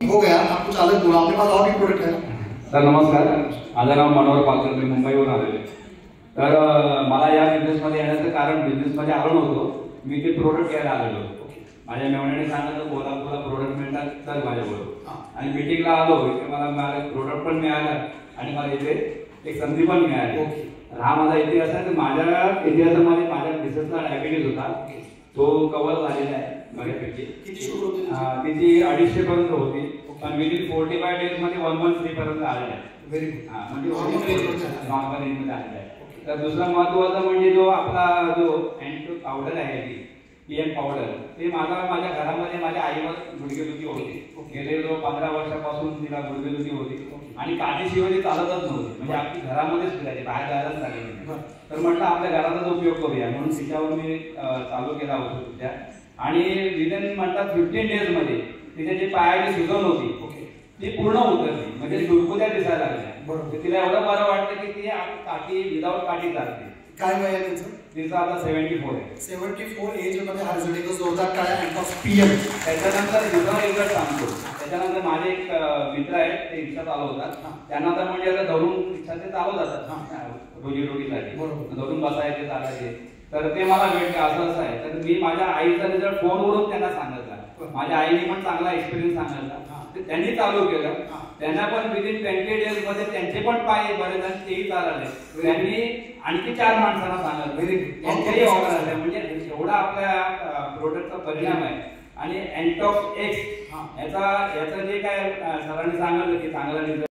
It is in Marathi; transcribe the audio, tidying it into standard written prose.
हो गया, आपको चालक बोला, आपके पास और भी प्रोडक्ट है ना? सर नमस्कार, माझं नाव मनोहर पालकर, मी मुंबईवरून आलेलो आहे. तर मला या बिझनेसमध्ये येण्याचं कारण बिझनेसमध्ये आलो नव्हतो, मी ते प्रोडक्ट घ्यायला आलेलो होतो. माझ्या मेवण्याने सांगितलं कोल्हापूरला प्रोडक्ट मिळतात तर माझ्याबरोबर आणि मीटिंगला आलो इथे मला प्रोडक्ट पण मिळालं आणि मला इथे एक संधी पण मिळाली. हा माझा इतिहास आहे. तर माझ्या इतिहासामध्ये माझ्या बिझनेसला डायबिटीज होता, तो कव्हर झालेला आहे बऱ्यापैकी. तिची 250 पर्यंत होती, पण विदिन 45 डेज मध्ये 113 पर्यंत आलेला आहे. Very good. म्हणजे नॉर्मल रेंजमध्ये आलेला आहे. तर दुसरा महत्वाचा म्हणजे जो आपला जो अँटी पावडर आहे PM पावडर, ते माझ्या घरामध्ये माझ्या आईवर गुडघेदुखी होती. गेले 15 वर्षापासून तिला गुडघेदुखी होती आणि काठीशिवाय ती चालतच नव्हती, म्हणजे आपली घरामध्येच फिरायची, बाहेर जायलाच लागली. तर म्हटलं आपल्या घराचाच उपयोग करूया म्हणून तिच्यावर मी चालू केला होता सध्या. आणि विदिन म्हणतात 15 डेज मध्ये तिच्या जे पायाची सुजन होती ती पूर्ण उतरली, म्हणजे दुर्गुत्या दिसायला लागल्या. बरोबर. तिला एवढं बरं वाटतं की ती काठी विदाऊट काठी चालते. काय वय आहे त्यांचं? तिचं आता 74 आहे. 74 एज मध्ये हा रिझल्ट एकच होता. काय अँटॉक्स PM. त्याच्यानंतर दुसरा रिझल्ट सांगतो. त्याच्यानंतर माझे एक मित्र आहेत, ते रिक्षा चालवतात. त्यांना तर म्हणजे आता धरून रिक्षा ते चालवतात रोजीरोटीसाठी, धरून बसायचे चालायचे. तर ते मला भेटले असं आहे. तर मी माझ्या आईचा रिझल्ट फोनवरून त्यांना सांगितला. माझ्या आईने पण चांगला एक्सपिरियन्स सांगितला, त्यांनी चालू केलं. त्यांना पण विदिन 20 डेज मध्ये त्यांचे पण पाय बरेच आणि तेही चालले. त्यांनी आणखी 4 माणसांना सांगितलं, त्यांच्याही ऑर्डर आल्या. म्हणजे एवढा आपल्या प्रोडक्टचा परिणाम आहे. आणि अँटॉक्स X याचा जे काय सरांनी सांगितलं की चांगला रिझल्ट